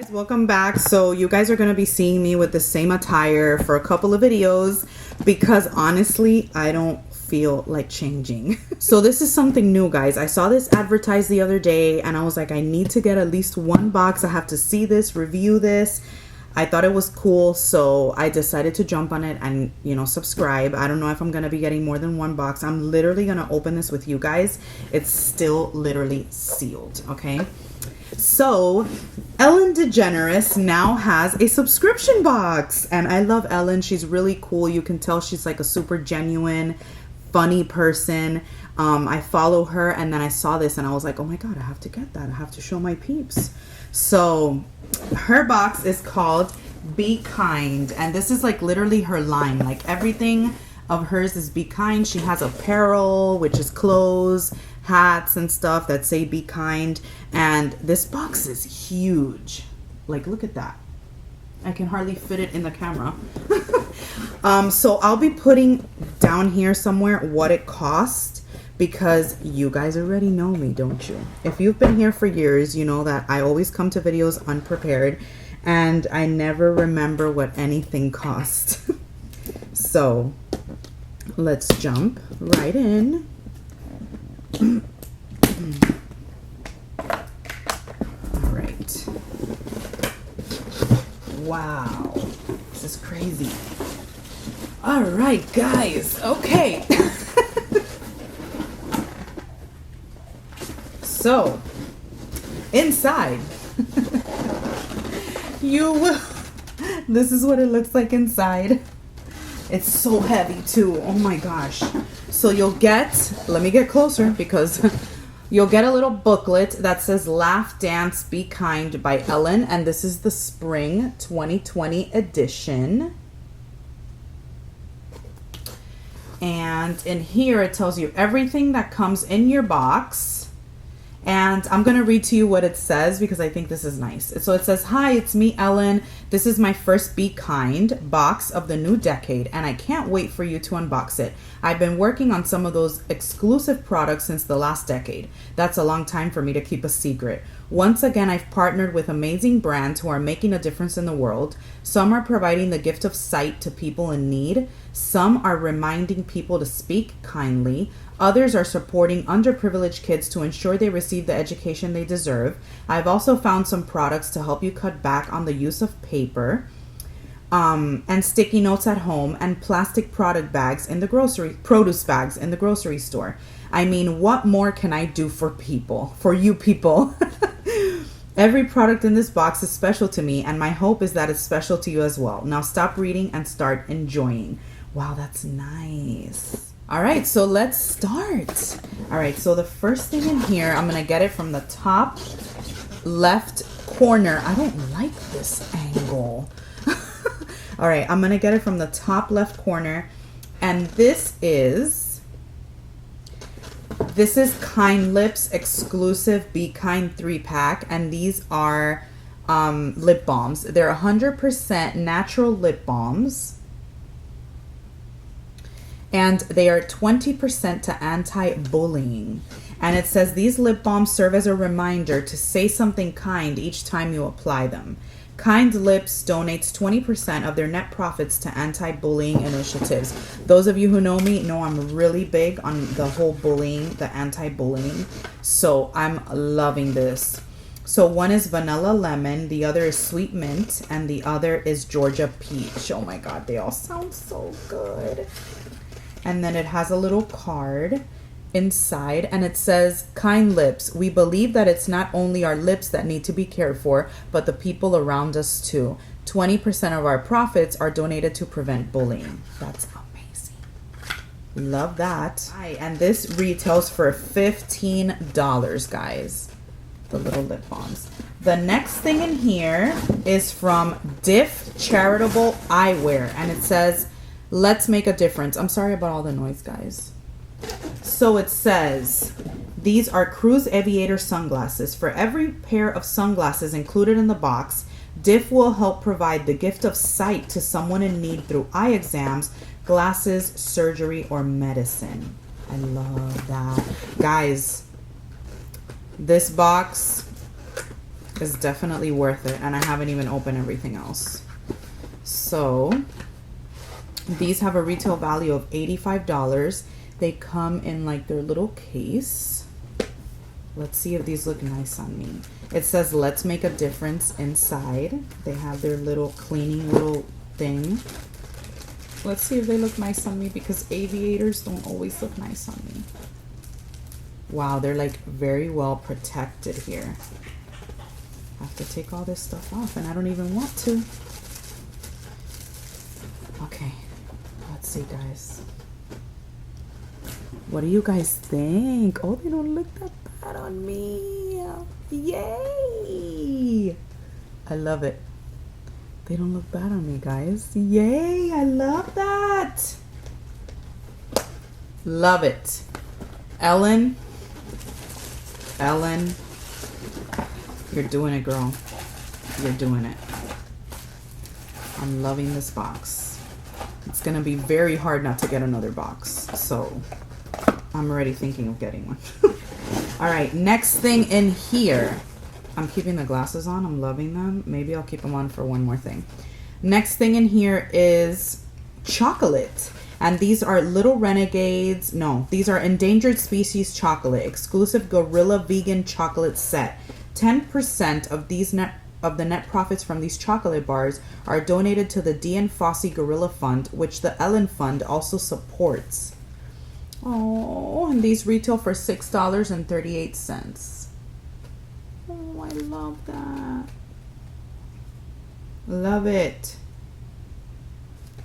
Guys, welcome back. So you guys are going to be seeing me with the same attire for a couple of videos because honestly I don't feel like changing. So this is something new, guys. I saw this advertised the other day and I was like, I need to get at least one box. I have to see this, review this. I thought it was cool, so I decided to jump on it and, you know, subscribe. I don't know if I'm going to be getting more than one box. I'm literally going to open this with you guys. It's still literally sealed, okay? So Ellen DeGeneres now has a subscription box, and I love Ellen. She's really cool. You can tell she's like a super genuine, funny person. I follow her, and then I saw this and I was like, oh my god, I have to get that. I have to show my peeps. So her box is called Be Kind, and this is like literally her line. Like everything of hers is Be Kind. She has apparel, which is clothes, hats and stuff that say Be Kind, and this box is huge. Like, look at that. I can hardly fit it in the camera. So I'll be putting down here somewhere what it cost, because you guys already know me, don't you? If you've been here for years, you know that I always come to videos unprepared and I never remember what anything cost. So let's jump right in. All right. Wow, this is crazy. All right, guys. Okay. So inside, you will. This is what it looks like inside. It's so heavy too. Oh my gosh. So you'll get, let me get closer, because you'll get a little booklet that says Laugh, Dance, Be Kind by Ellen. And this is the Spring 2020 edition. And in here it tells you everything that comes in your box. And I'm going to read to you what it says because I think this is nice. So it says, hi, it's me, Ellen. This is my first Be Kind box of the new decade, and I can't wait for you to unbox it. I've been working on some of those exclusive products since the last decade. That's a long time for me to keep a secret. Once again, I've partnered with amazing brands who are making a difference in the world. Some are providing the gift of sight to people in need. Some are reminding people to speak kindly. Others are supporting underprivileged kids to ensure they receive the education they deserve. I've also found some products to help you cut back on the use of paper and sticky notes at home, and plastic product bags in the produce bags in the grocery store. I mean, what more can I do for people, for you people? Every product in this box is special to me, and my hope is that it's special to you as well. Now stop reading and start enjoying. Wow, that's nice. All right, so let's start. All right, so the first thing in here, I'm gonna get it from the top left corner. I don't like this angle. All right, I'm gonna get it from the top left corner, and this is Kind Lips exclusive Be Kind 3-pack, and these are lip balms. They're 100% natural lip balms. And they are 20% to anti-bullying. And it says these lip balms serve as a reminder to say something kind each time you apply them. Kind Lips donates 20% of their net profits to anti-bullying initiatives. Those of you who know me know I'm really big on the whole bullying, the anti-bullying. So I'm loving this. So one is vanilla lemon, the other is sweet mint, and the other is Georgia peach. Oh my god, they all sound so good. And then it has a little card inside, and it says, Kind Lips, we believe that it's not only our lips that need to be cared for, but the people around us too. 20% of our profits are donated to prevent bullying. That's amazing. Love that. And this retails for $15, guys. The little lip balms. The next thing in here is from Diff Charitable Eyewear, and it says, let's make a difference. I'm sorry about all the noise, guys. So it says, these are Cruise Aviator sunglasses. For every pair of sunglasses included in the box, Diff will help provide the gift of sight to someone in need through eye exams, glasses, surgery, or medicine. I love that. Guys, this box is definitely worth it, and I haven't even opened everything else. So these have a retail value of $85. They come in like their little case. Let's see if these look nice on me. It says let's make a difference inside. They have their little cleaning little thing. Let's see if they look nice on me, because aviators don't always look nice on me. Wow, they're like very well protected here. I have to take all this stuff off and I don't even want to. Okay, let's see, guys. What do you guys think? Oh, they don't look that bad on me. Yay! I love it. They don't look bad on me, guys. Yay! I love that. Love it. Ellen, you're doing it, girl. You're doing it. I'm loving this box. It's gonna be very hard not to get another box, so I'm already thinking of getting one. All right, next thing in here. I'm keeping the glasses on. I'm loving them. Maybe I'll keep them on for one more thing. Next thing in here is chocolate. And these are little Renegades. No, these are endangered species chocolate. Exclusive gorilla vegan chocolate set. 10% of the net profits from these chocolate bars are donated to the D Influenster Gorilla Fund, which the Ellen Fund also supports. Oh, and these retail for $6.38. Oh, I love that. Love it.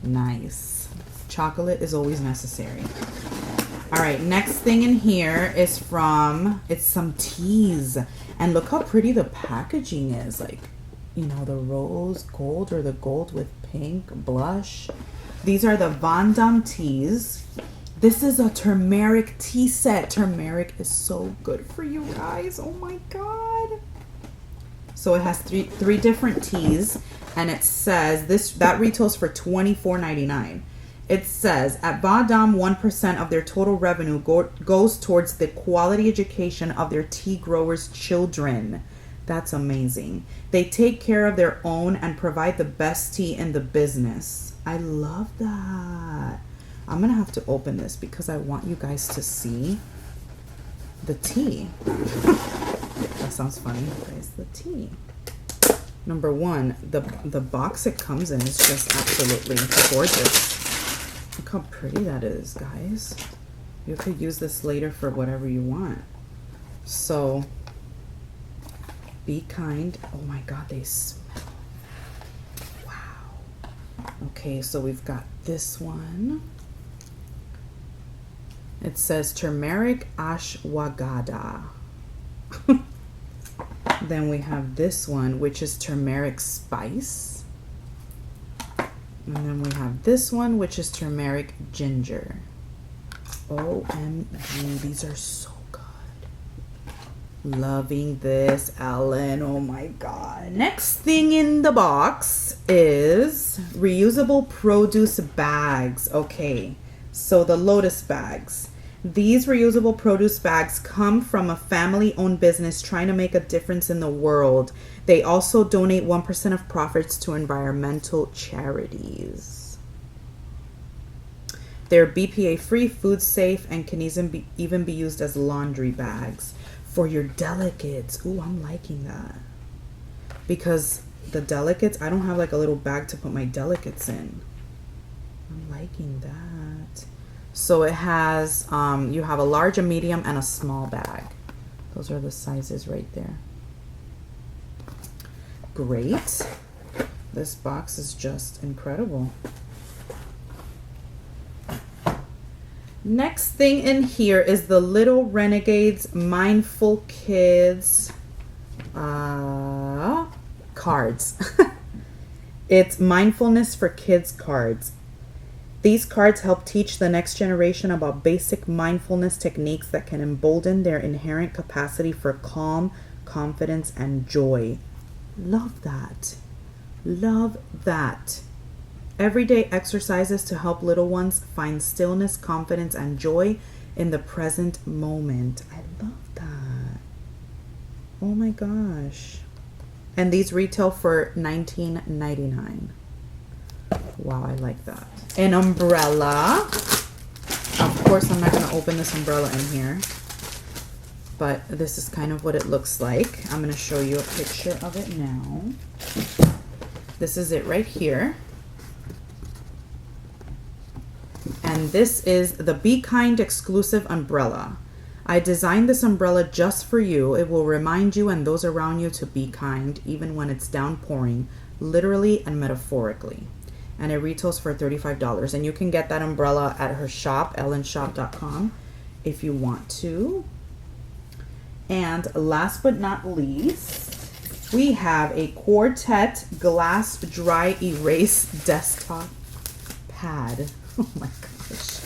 Nice. Chocolate is always necessary. All right, next thing in here is it's some teas. And look how pretty the packaging is. Like, you know, the rose gold or the gold with pink blush. These are the Van Damme teas. This is a turmeric tea set. Turmeric is so good for you guys. Oh my God. So it has three different teas, and it says that retails for $24.99. It says at Van Damme, 1% of their total revenue goes towards the quality education of their tea growers' children. That's amazing. They take care of their own and provide the best tea in the business. I love that. I'm gonna have to open this because I want you guys to see the tea. That sounds funny, guys. The tea. Number one, the box it comes in is just absolutely gorgeous. Look how pretty that is, guys. You could use this later for whatever you want. So, be kind. Oh my God, they smell. Wow. Okay, so we've got this one. It says turmeric ashwagandha. Then we have this one, which is turmeric spice. And then we have this one, which is turmeric ginger. OMG, these are so good. Loving this, Ellen. Oh my God. Next thing in the box is reusable produce bags. Okay, so the Lotus Bags. These reusable produce bags come from a family-owned business trying to make a difference in the world. They also donate 1% of profits to environmental charities. They're BPA-free, food safe, and can even be used as laundry bags for your delicates. Ooh, I'm liking that. Because the delicates, I don't have like a little bag to put my delicates in. I'm liking that. So it has, you have a large, a medium, and a small bag. Those are the sizes right there. Great. This box is just incredible. Next thing in here is the Little Renegades Mindful Kids cards. It's mindfulness for kids cards. These cards help teach the next generation about basic mindfulness techniques that can embolden their inherent capacity for calm, confidence, and joy. Love that. Love that. Everyday exercises to help little ones find stillness, confidence, and joy in the present moment. I love that. Oh my gosh. And these retail for $19.99. Wow, I like that. An umbrella. Of course, I'm not going to open this umbrella in here, but this is kind of what it looks like. I'm going to show you a picture of it now. This is it right here. And this is the BEKIND exclusive umbrella. I designed this umbrella just for you. It will remind you and those around you to be kind, even when it's downpouring, literally and metaphorically. And it retails for $35. And you can get that umbrella at her shop, ellenshop.com, if you want to. And last but not least, we have a Quartet glass dry erase desktop pad. Oh my gosh.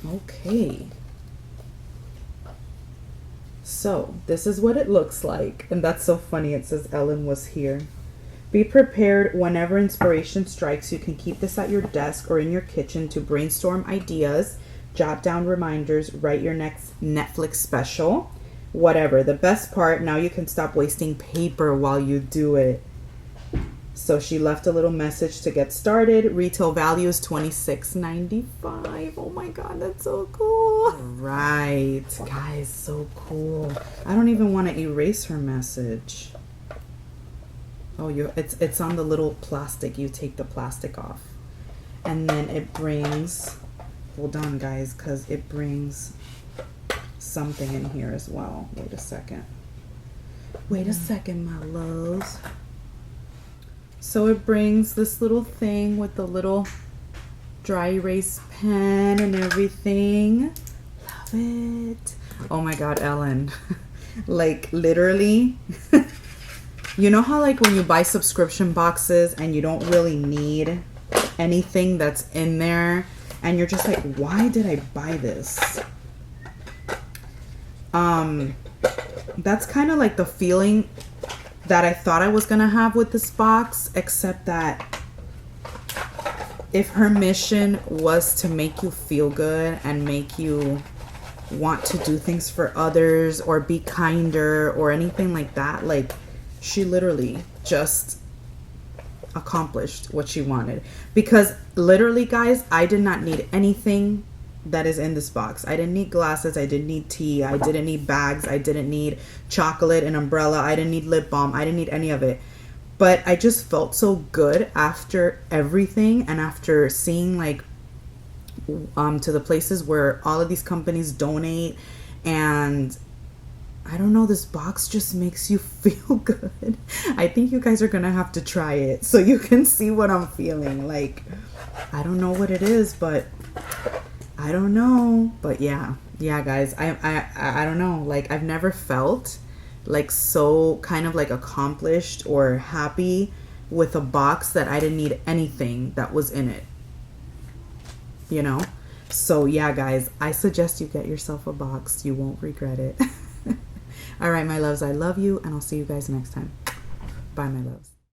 Okay. So this is what it looks like. And that's so funny. It says Ellen was here. Be prepared whenever inspiration strikes. You can keep this at your desk or in your kitchen to brainstorm ideas, jot down reminders, write your next Netflix special, whatever. The best part, now you can stop wasting paper while you do it. So she left a little message to get started. Retail value is $26.95. Oh my God, that's so cool. Right, guys, so cool. I don't even want to erase her message. Oh, it's on the little plastic. You take the plastic off. And then it brings, hold on guys, because it brings something in here as well. Wait a second. Wait a second, my loves. So it brings this little thing with the little dry erase pen and everything. Love it. Oh my God, Ellen. Like literally, you know how like when you buy subscription boxes and you don't really need anything that's in there and you're just like, why did I buy this? That's kind of like the feeling that I thought I was gonna have with this box, except that if her mission was to make you feel good and make you want to do things for others or be kinder or anything like that, like she literally just accomplished what she wanted. Because literally guys, I did not need anything that is in this box. I didn't need glasses, I didn't need tea, I didn't need bags, I didn't need chocolate, an umbrella, I didn't need lip balm, I didn't need any of it. But I just felt so good after everything and after seeing like to the places where all of these companies donate, and I don't know, this box just makes you feel good. I think you guys are gonna have to try it so you can see what I'm feeling. Like, I don't know what it is, but I don't know. But yeah guys, I don't know, like I've never felt like so kind of like accomplished or happy with a box that I didn't need anything that was in it, you know? So yeah guys, I suggest you get yourself a box. You won't regret it. All right, my loves, I love you, and I'll see you guys next time. Bye, my loves.